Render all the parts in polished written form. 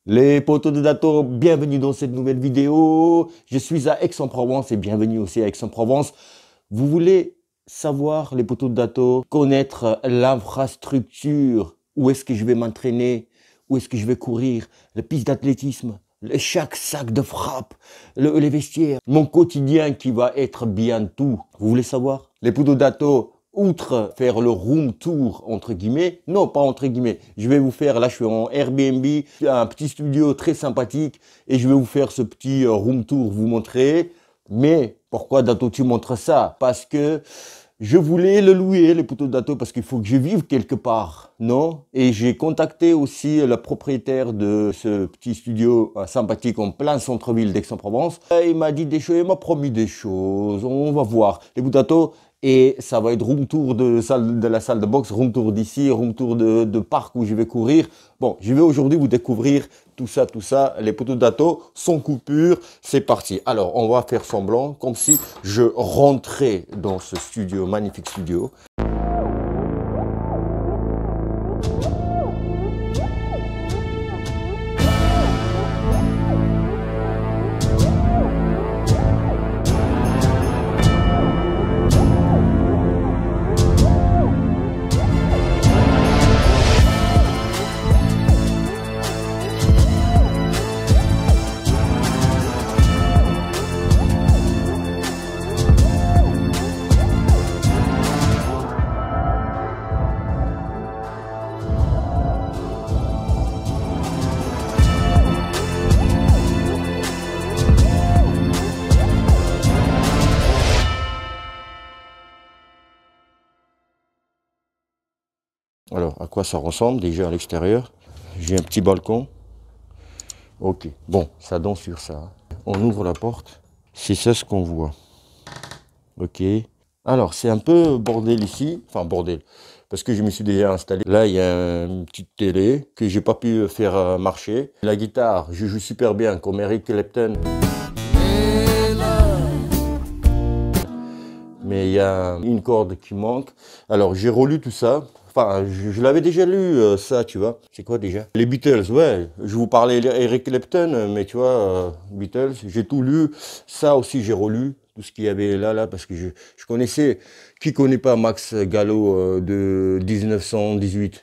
Les potos de Dato, bienvenue dans cette nouvelle vidéo. Je suis à Aix-en-Provence et bienvenue aussi à Aix-en-Provence. Vous voulez savoir, les potos de Dato, connaître l'infrastructure, où est-ce que je vais m'entraîner, où est-ce que je vais courir, les pistes d'athlétisme, chaque sac de frappe, les vestiaires, mon quotidien qui va être bientôt. Vous voulez savoir? Les potos de Dato, outre faire le room tour, entre guillemets, non, pas entre guillemets, je vais vous faire, là je suis en Airbnb, un petit studio très sympathique, et je vais vous faire ce petit room tour, vous montrer. Mais pourquoi Dato tu montres ça? Parce que je voulais le louer, les poteaux de Dato, parce qu'il faut que je vive quelque part, non? Et j'ai contacté aussi le propriétaire de ce petit studio sympathique en plein centre-ville d'Aix-en-Provence. Il m'a dit des choses, il m'a promis des choses, on va voir. Les poteaux de Dato, et ça va être room tour de la salle de boxe, room tour d'ici, room tour de parc où je vais courir. Bon, je vais aujourd'hui vous découvrir tout ça, les poteaux de Dato, sans coupure, c'est parti. Alors, on va faire semblant, comme si je rentrais dans ce studio, magnifique studio. Alors, à quoi ça ressemble déjà à l'extérieur? J'ai un petit balcon. Ok, bon, ça donne sur ça. On ouvre la porte. C'est ça ce qu'on voit. Ok. Alors, c'est un peu bordel ici. Enfin, bordel. Parce que je me suis déjà installé. Là, il y a une petite télé que j'ai pas pu faire marcher. La guitare, je joue super bien comme Eric Clapton. Mais il y a une corde qui manque. Alors, j'ai relu tout ça. Enfin, je l'avais déjà lu, ça, tu vois. C'est quoi déjà? Les Beatles, ouais. Je vous parlais d'Eric Clapton, mais tu vois, Beatles, j'ai tout lu. Ça aussi, j'ai relu tout ce qu'il y avait là, parce que je connaissais. Qui connaît pas Max Gallo de 1918?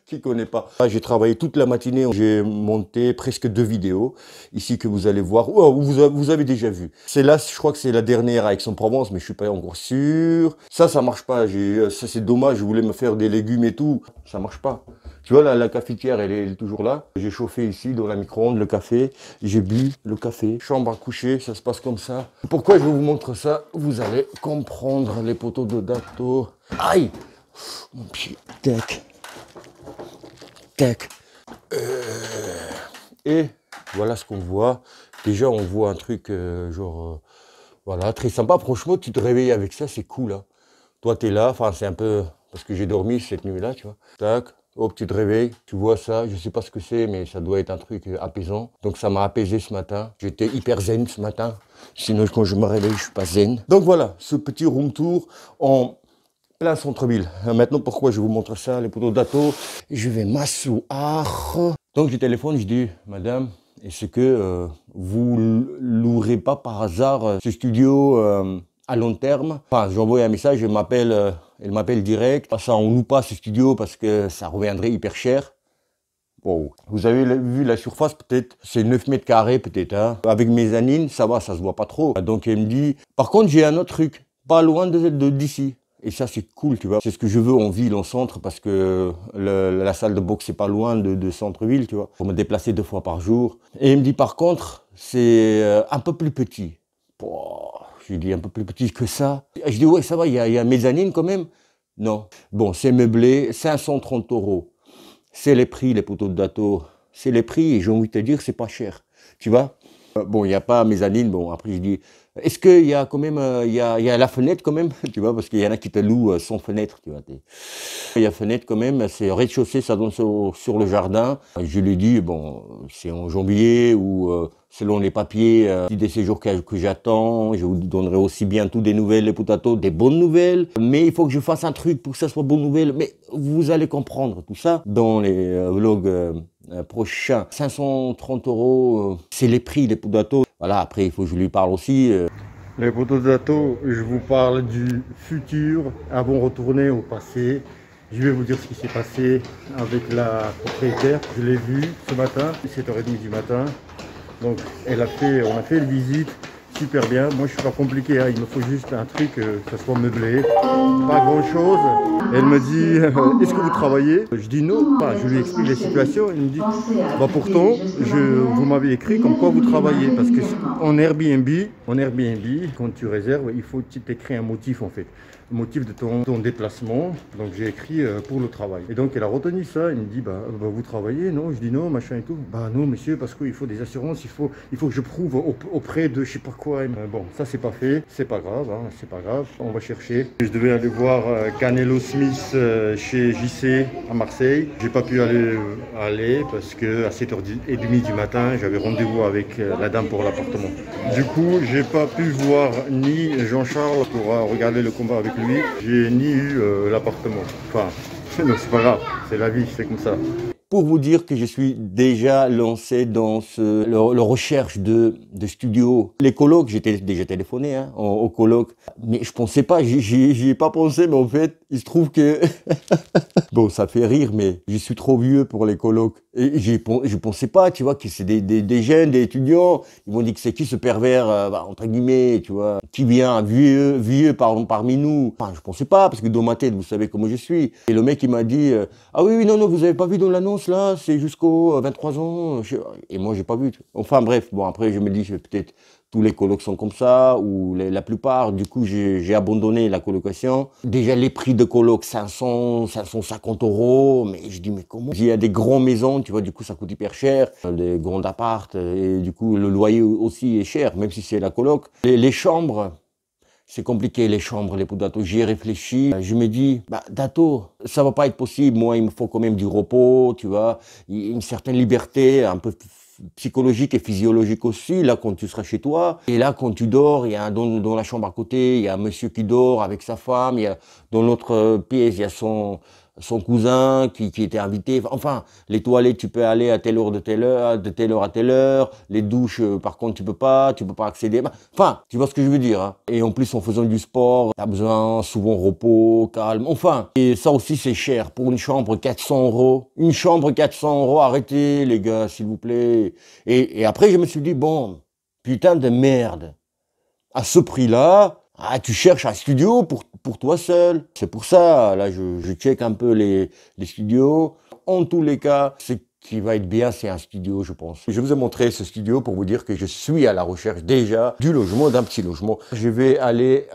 Qui connaît pas? J'ai travaillé toute la matinée, j'ai monté presque 2 vidéos ici que vous allez voir, vous avez déjà vu. C'est là, je crois que c'est la dernière à Aix-en-Provence, mais je suis pas encore sûr. Ça marche pas. Ça c'est dommage. Je voulais me faire des légumes et tout, ça marche pas. Tu vois, la cafetière, elle est toujours là. J'ai chauffé ici dans la micro-ondes le café. J'ai bu le café. Chambre à coucher, ça se passe comme ça. Pourquoi je vous montre ça? Vous allez comprendre, les poteaux de Dato. Aïe! Mon pied, tac, tac. Et voilà ce qu'on voit. Déjà, on voit un truc voilà, très sympa. Franchement, tu te réveilles avec ça, c'est cool. Hein. Toi, tu es là, enfin, c'est un peu... Parce que j'ai dormi cette nuit-là, tu vois. Tac, hop, tu te réveilles, tu vois ça. Je sais pas ce que c'est, mais ça doit être un truc apaisant. Donc, ça m'a apaisé ce matin. J'étais hyper zen ce matin. Sinon, quand je me réveille, je suis pas zen. Donc, voilà, ce petit room tour en... plein centre-ville. Maintenant, pourquoi je vous montre ça, les poteaux de Dato? Je vais m'asseoir. Donc, je téléphone, je dis, madame, est-ce que vous louerez pas par hasard ce studio à long terme? Enfin, j'envoie un message, elle m'appelle direct. Ça, on loue pas ce studio parce que ça reviendrait hyper cher. Wow. Vous avez vu la surface, peut-être, c'est 9 mètres carrés, peut-être. Hein. Avec mezzanine, ça va, ça se voit pas trop. Donc, elle me dit, par contre, j'ai un autre truc, pas loin d'ici. Et ça, c'est cool, tu vois. C'est ce que je veux en ville, en centre, parce que la salle de boxe, c'est pas loin de centre-ville, tu vois. Pour me déplacer 2 fois par jour. Et il me dit, par contre, c'est un peu plus petit. Je lui dis, un peu plus petit que ça. Je dis, ouais, ça va, il y a mezzanine quand même. Non. Bon, c'est meublé, 530 €. C'est les prix, les poteaux de Dato. C'est les prix, et j'ai envie de te dire, c'est pas cher. Tu vois? Bon, il n'y a pas mezzanine. Bon, après, je dis, est-ce qu'il y a quand même, il y a la fenêtre quand même, tu vois, parce qu'il y en a qui te louent sans fenêtre, tu vois. Il y a fenêtre quand même, c'est rez-de-chaussée, ça donne sur le jardin. Je lui ai dit, bon, c'est en janvier ou selon les papiers des séjours que j'attends, je vous donnerai aussi bientôt des nouvelles, les potatoes, des bonnes nouvelles. Mais il faut que je fasse un truc pour que ça soit bonne nouvelle. Mais vous allez comprendre tout ça dans les vlogs prochains. 530 €, c'est les prix des potatoes. Voilà, après, il faut que je lui parle aussi. Les potatoes, je vous parle du futur. Avant de retourner au passé, je vais vous dire ce qui s'est passé avec la propriétaire. Je l'ai vue ce matin, 7h30 du matin. Donc on a fait une visite super bien. Moi je suis pas compliqué, hein. Il me faut juste un truc, que ça soit meublé. Pas grand chose. Elle me dit est-ce que vous travaillez? Je dis non. Enfin, je lui explique la situation. Elle me dit bah pourtant vous m'avez écrit comme quoi vous travaillez. Parce que en Airbnb, quand tu réserves, il faut que tu t'écris un motif en fait. Le motif de ton déplacement. Donc j'ai écrit pour le travail. Et donc elle a retenu ça. Elle me dit bah vous travaillez? Non, je dis non, machin et tout. Bah non monsieur, parce qu'il faut des assurances, il faut que je prouve auprès de je sais pas quoi. Bon, ça c'est pas fait, c'est pas grave, hein, c'est pas grave. On va chercher. Je devais aller voir Canelo Smith chez JC à Marseille. J'ai pas pu aller parce que à 7h30 du matin, j'avais rendez-vous avec la dame pour l'appartement. Du coup, j'ai pas pu voir ni Jean-Charles pour regarder le combat avec lui. J'ai ni eu l'appartement. Enfin, non, c'est pas grave, c'est la vie, c'est comme ça. Pour vous dire que je suis déjà lancé dans le recherche de studios. Les colocs, j'étais déjà téléphoné hein, au coloc, mais je pensais pas, j'y ai pas pensé, mais en fait, il se trouve que bon, ça fait rire, mais je suis trop vieux pour les colocs. Et je pensais pas, tu vois, que c'est des jeunes, des étudiants. Ils m'ont dit que c'est qui ce pervers, entre guillemets, tu vois, qui vient vieux parmi nous. Enfin, je pensais pas, parce que dans ma tête, vous savez comment je suis. Et le mec, il m'a dit, ah oui, non, vous avez pas vu dans l'annonce, là, c'est jusqu'aux 23 ans. Et moi, j'ai pas vu. Enfin, bref, bon, après, je me dis, peut-être tous les colocs sont comme ça, ou la plupart. Du coup, j'ai abandonné la colocation. Déjà, les prix de coloc, 550 €. Mais je dis, mais comment? Il y a des grandes maisons, tu vois, du coup, ça coûte hyper cher. Des grands appartes, et du coup, le loyer aussi est cher, même si c'est la coloc. Les chambres, c'est compliqué, les chambres, les potatoes. J'y ai réfléchi. Je me dis, Dato, ça va pas être possible. Moi, il me faut quand même du repos, tu vois, une certaine liberté, un peu psychologique et physiologique aussi, là, quand tu seras chez toi. Et là, quand tu dors, il y a dans la chambre à côté, il y a un monsieur qui dort avec sa femme. Il y a, dans l'autre pièce, il y a son cousin qui était invité. Enfin, les toilettes, tu peux aller à telle heure, de telle heure à telle heure. Les douches, par contre, tu peux pas accéder. Enfin, tu vois ce que je veux dire. Hein. Et en plus, en faisant du sport, tu as besoin souvent repos, calme. Enfin, et ça aussi, c'est cher. Pour une chambre, 400 €. Une chambre, 400 €. Arrêtez, les gars, s'il vous plaît. Et après, je me suis dit, bon, putain de merde. À ce prix-là, tu cherches un studio pour toi seul. C'est pour ça, là, je check un peu les studios. En tous les cas, ce qui va être bien, c'est un studio, je pense. Je vous ai montré ce studio pour vous dire que je suis à la recherche déjà du logement, d'un petit logement. Je vais aller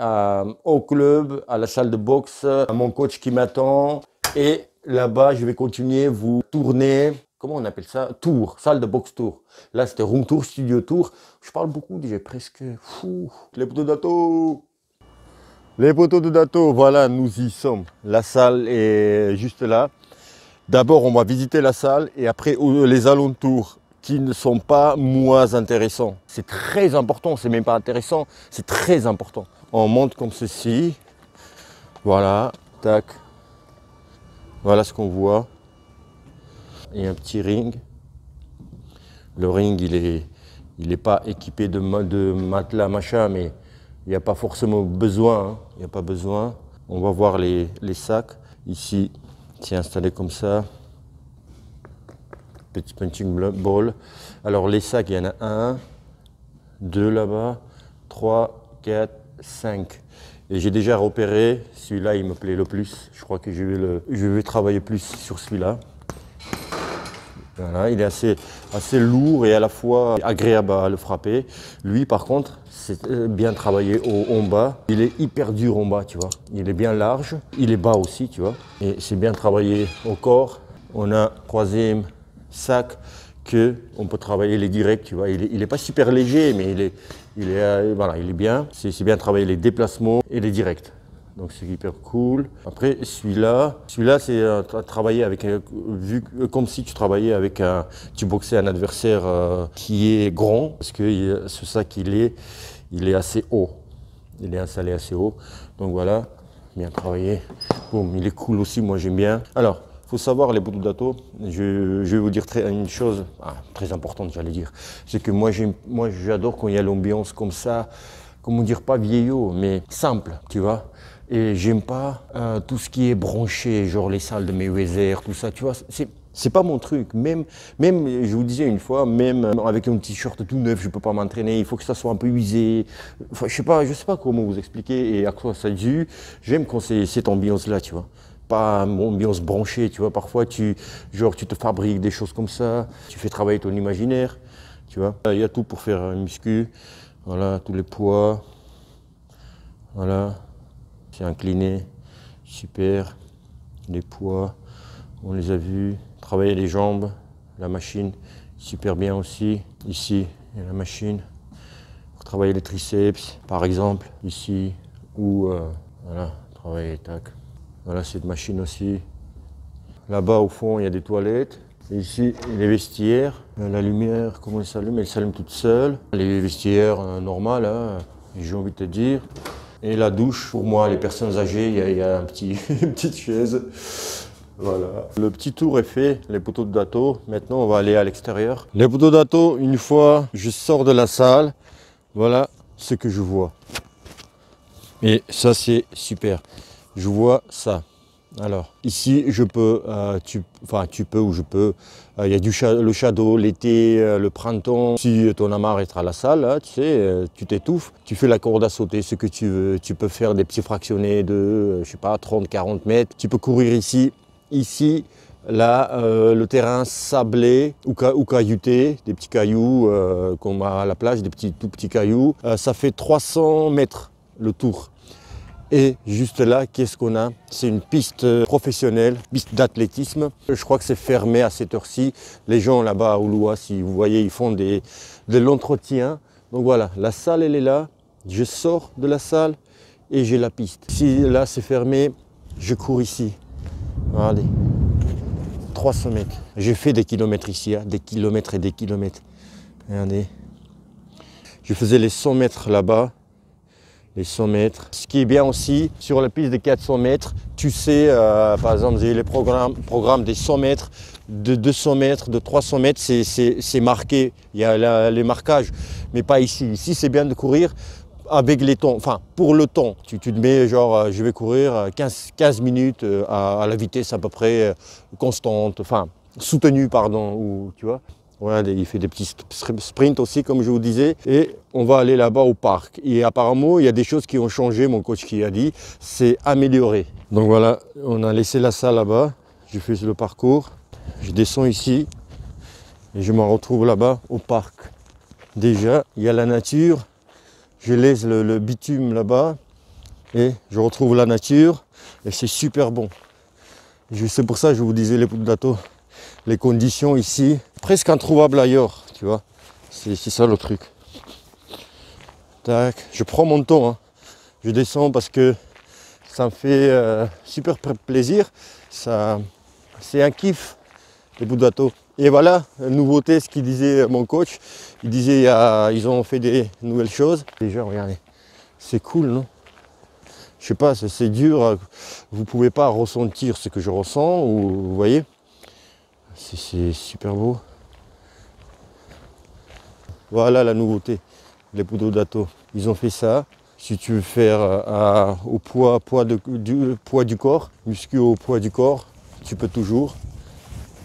au club, à la salle de boxe, à mon coach qui m'attend. Et là-bas, je vais continuer vous tourner. Comment on appelle ça? Tour, salle de boxe tour. Là, c'était room tour, studio tour. Je parle beaucoup, j'ai presque fou. Les poteaux d'Ato. Les poteaux de Dato, voilà, nous y sommes. La salle est juste là. D'abord, on va visiter la salle et après les alentours qui ne sont pas moins intéressants. C'est très important, c'est même pas intéressant, c'est très important. On monte comme ceci. Voilà, tac. Voilà ce qu'on voit. Il y a un petit ring. Le ring, il est pas équipé de matelas, machin, mais il n'y a pas forcément besoin. Hein. Il n'y a pas besoin. On va voir les sacs. Ici, c'est installé comme ça. Petit punching ball. Alors les sacs, il y en a 1, 2 là-bas, 3, 4, 5. Et j'ai déjà repéré, celui-là, il me plaît le plus. Je crois que je vais travailler plus sur celui-là. Voilà, il est assez lourd et à la fois agréable à le frapper. Lui, par contre, c'est bien travaillé en bas. Il est hyper dur en bas, tu vois. Il est bien large. Il est bas aussi, tu vois. Et c'est bien travaillé au corps. On a troisième sac qu'on peut travailler les directs, tu vois. Il est pas super léger, mais voilà, il est bien. C'est bien travailler les déplacements et les directs. Donc c'est hyper cool. Après celui-là c'est travailler avec, comme si tu travaillais avec tu boxais un adversaire qui est grand, parce que c'est ça qu'il est, il est assez haut. Il est installé assez haut. Donc voilà, bien travaillé. Boum, il est cool aussi, moi j'aime bien. Alors, il faut savoir les Butoh Dato, je vais vous dire une chose très importante, j'allais dire. C'est que moi j'adore quand il y a l'ambiance comme ça, comment dire, pas vieillot, mais simple, tu vois. Et j'aime pas tout ce qui est branché, genre les salles de Mayweather, tout ça, tu vois. C'est pas mon truc. Même, je vous disais une fois, même avec un t-shirt tout neuf, je peux pas m'entraîner. Il faut que ça soit un peu usé. Enfin, je sais pas comment vous expliquer et à quoi ça dû. J'aime quand c'est cette ambiance-là, tu vois. Pas une ambiance branchée, tu vois. Parfois, tu te fabriques des choses comme ça. Tu fais travailler ton imaginaire, tu vois. Il y a tout pour faire un muscu. Voilà, tous les poids. Voilà. C'est incliné, super. Les poids, on les a vus. Travailler les jambes, la machine, super bien aussi. Ici, il y a la machine. Pour travailler les triceps, par exemple, ici. Ou, voilà, travailler, tac. Voilà, cette machine aussi. Là-bas, au fond, il y a des toilettes. Et ici, les vestiaires. La lumière, comment elle s'allume? Elle s'allume toute seule. Les vestiaires normales, hein, j'ai envie de te dire. Et la douche, pour moi, les personnes âgées, il y a une petite chaise. Voilà. Le petit tour est fait, les Butoh Dato. Maintenant, on va aller à l'extérieur. Les Butoh Dato, une fois je sors de la salle, voilà ce que je vois. Et ça, c'est super. Je vois ça. Alors, ici, je peux, tu peux ou je peux. Il y a le shadow, l'été, le printemps. Si ton as marre d'être à la salle, là, tu sais, tu t'étouffes, tu fais la corde à sauter, ce que tu veux. Tu peux faire des petits fractionnés de, je sais pas, 30, 40 mètres. Tu peux courir ici. Ici, là, le terrain sablé ou caillouté, des petits cailloux, comme à la plage, des tout petits cailloux. Ça fait 300 mètres le tour. Et juste là, qu'est-ce qu'on a? C'est une piste professionnelle, piste d'athlétisme. Je crois que c'est fermé à cette heure-ci. Les gens là-bas à Ulua, si vous voyez, ils font de l'entretien. Donc voilà, la salle, elle est là. Je sors de la salle et j'ai la piste. Si là, c'est fermé, je cours ici. Regardez, 300 mètres. J'ai fait des kilomètres ici, hein, des kilomètres et des kilomètres. Regardez. Je faisais les 100 mètres là-bas. Les 100 mètres. Ce qui est bien aussi, sur la piste de 400 mètres, tu sais, par exemple, j'ai les programmes des 100 mètres, de 200 mètres, de 300 mètres, c'est marqué. Il y a les marquages, mais pas ici. Ici, c'est bien de courir avec les temps, enfin, pour le temps. Tu te mets, genre, je vais courir 15 minutes à la vitesse à peu près constante, enfin, soutenue, pardon, ou, tu vois. Voilà, il fait des petits sprints aussi, comme je vous disais. Et on va aller là-bas au parc. Et apparemment, il y a des choses qui ont changé, mon coach qui a dit, c'est amélioré. Donc voilà, on a laissé la salle là-bas. Je fais le parcours. Je descends ici. Et je me retrouve là-bas au parc. Déjà, il y a la nature. Je laisse le bitume là-bas. Et je retrouve la nature. Et c'est super bon. C'est pour ça que je vous disais les Butoh Dato. Les conditions ici, presque introuvables ailleurs, tu vois. C'est ça le truc. Tac, je prends mon temps, hein. Je descends parce que ça me fait super plaisir. C'est un kiff, les Butoh Dato. Et voilà, nouveauté, ce qu'il disait mon coach. Il disait ils ont fait des nouvelles choses. Déjà, regardez, c'est cool, non? Je sais pas, c'est dur. Vous pouvez pas ressentir ce que je ressens, ou vous voyez. C'est super beau. Voilà la nouveauté, les Butoh Dato. Ils ont fait ça. Si tu veux faire au poids du corps, muscu au poids du corps, tu peux toujours.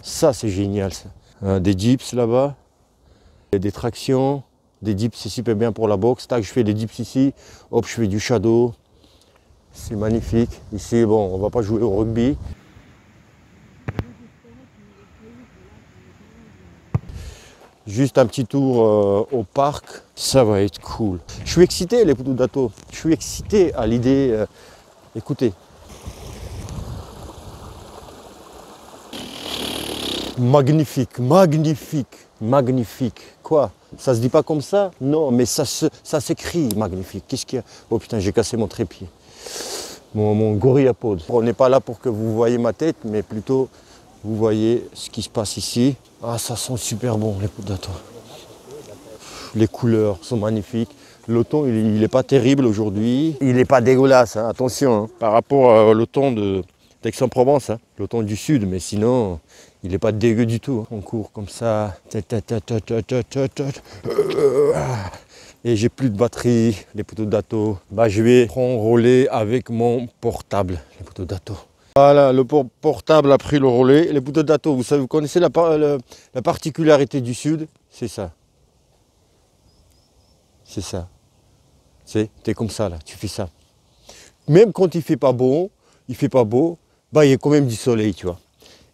Ça, c'est génial, ça. Des dips là-bas, des tractions. Des dips, c'est super bien pour la boxe. Tac, je fais des dips ici. Hop, je fais du shadow. C'est magnifique. Ici, bon, on va pas jouer au rugby. Juste un petit tour au parc, ça va être cool. Je suis excité, les Butoh Dato. Je suis excité à l'idée. Écoutez. Magnifique, magnifique, magnifique. Quoi? Ça se dit pas comme ça? Non, mais ça s'écrit magnifique. Qu'est-ce qu'il y a? Oh putain, j'ai cassé mon trépied. Mon gorillapode. On n'est pas là pour que vous voyez ma tête, mais plutôt vous voyez ce qui se passe ici. Ah, ça sent super bon, les poudres d'atto. Les couleurs sont magnifiques. Le thon, il n'est pas terrible aujourd'hui. Il n'est pas dégueulasse, hein, attention, hein, par rapport au thon d'Aix-en-Provence, hein, le thon du sud, mais sinon, il n'est pas dégueu du tout. Hein. On court comme ça. Et j'ai plus de batterie, les poteaux d'atto. Bah, je vais prendre relais avec mon portable, les poteaux d'atto. Voilà, le portable a pris le relais. Les poteaux d'atto, vous savez, vous connaissez la particularité du sud, c'est ça. C'est ça. T'es comme ça là, tu fais ça. Même quand il fait pas beau, bah il y a quand même du soleil, tu vois.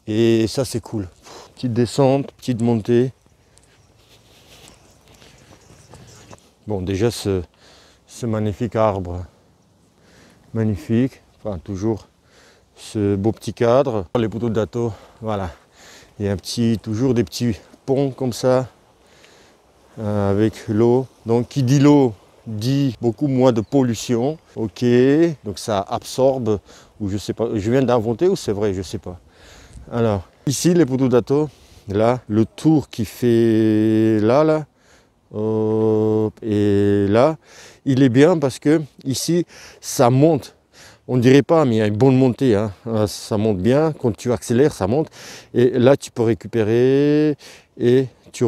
Et ça c'est cool. Petite descente, petite montée. Bon, déjà ce magnifique arbre, magnifique, enfin toujours ce beau petit cadre. Les poteaux d'atto, voilà. Il y a toujours des petits ponts comme ça, avec l'eau. Donc qui dit l'eau, dit beaucoup moins de pollution. Ok, donc ça absorbe, ou je sais pas, je viens d'inventer ou c'est vrai, je sais pas. Alors, ici les poteaux d'atto, là, le tour qui fait là, et là, il est bien parce que ici, ça monte. On ne dirait pas, mais il y a une bonne montée. Hein. Ça monte bien. Quand tu accélères, ça monte. Et là, tu peux récupérer et tu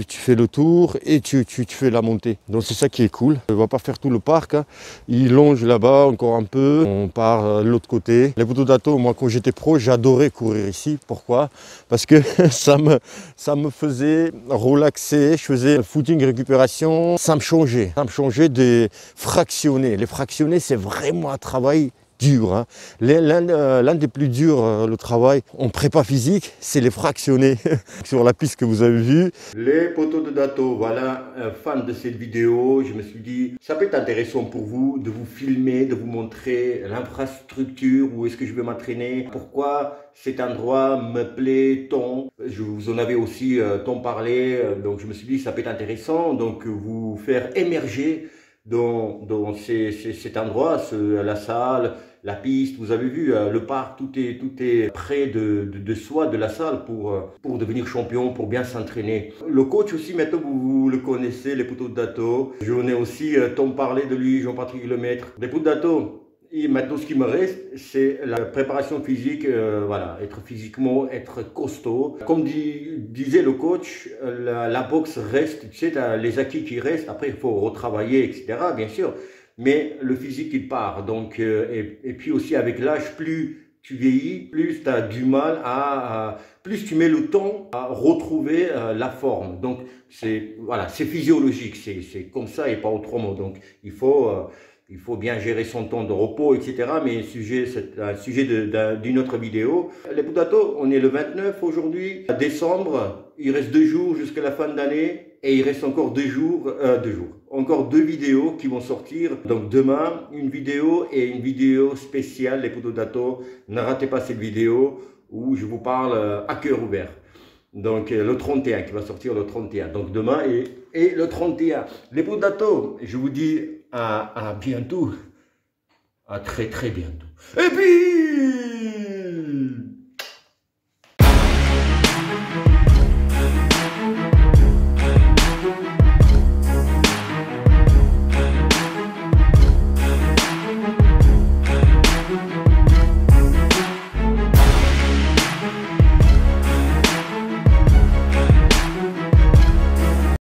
fais le tour et tu fais la montée. Donc c'est ça qui est cool. On ne va pas faire tout le parc. Hein. Il longe là-bas encore un peu. On part de l'autre côté. Les poteaux d'atto, moi quand j'étais pro, j'adorais courir ici. Pourquoi? Parce que ça me faisait relaxer. Je faisais footing récupération. Ça me changeait. Ça me changeait des fractionnés. Les fractionnés, c'est vraiment un travail dur. Hein. L'un des plus durs, le travail en prépa physique, c'est les fractionnés. Sur la piste que vous avez vue. Les poteaux d'atto, voilà, fan de cette vidéo. Je me suis dit, ça peut être intéressant pour vous de vous filmer, de vous montrer l'infrastructure, où est-ce que je vais m'entraîner, pourquoi cet endroit me plaît tant. Je vous en avais aussi tant parlé, donc je me suis dit, ça peut être intéressant, donc vous faire émerger dans cet endroit, la salle, la piste, vous avez vu, le parc, tout est près de soi, de la salle pour devenir champion, pour bien s'entraîner. Le coach aussi, maintenant vous le connaissez, les poteaux d'atto. J'en ai aussi tant parlé de lui, Jean-Patrick Lemaître. Les poteaux d'atto. Et maintenant, ce qui me reste, c'est la préparation physique, voilà, être costaud. Comme disait le coach, la boxe reste, tu sais, les acquis qui restent, après il faut retravailler, etc., bien sûr, mais le physique il part. Donc, et puis aussi avec l'âge, plus tu vieillis, plus tu as du mal plus tu mets le temps à retrouver la forme. Donc, voilà, c'est physiologique, c'est comme ça et pas autrement. Donc, il faut bien gérer son temps de repos, etc. Mais c'est un sujet d'une autre vidéo. Les poteaux d'atto, on est le 29 aujourd'hui, décembre. Il reste 2 jours jusqu'à la fin de l'année. Et il reste encore 2 jours, encore 2 vidéos qui vont sortir. Donc demain, une vidéo et une vidéo spéciale, les poteaux d'atto. Ne ratez pas cette vidéo où je vous parle à cœur ouvert. Donc le 31 qui va sortir le 31. Donc demain et le 31. Les poteaux d'atto, je vous dis à bientôt. À très très bientôt. Et puis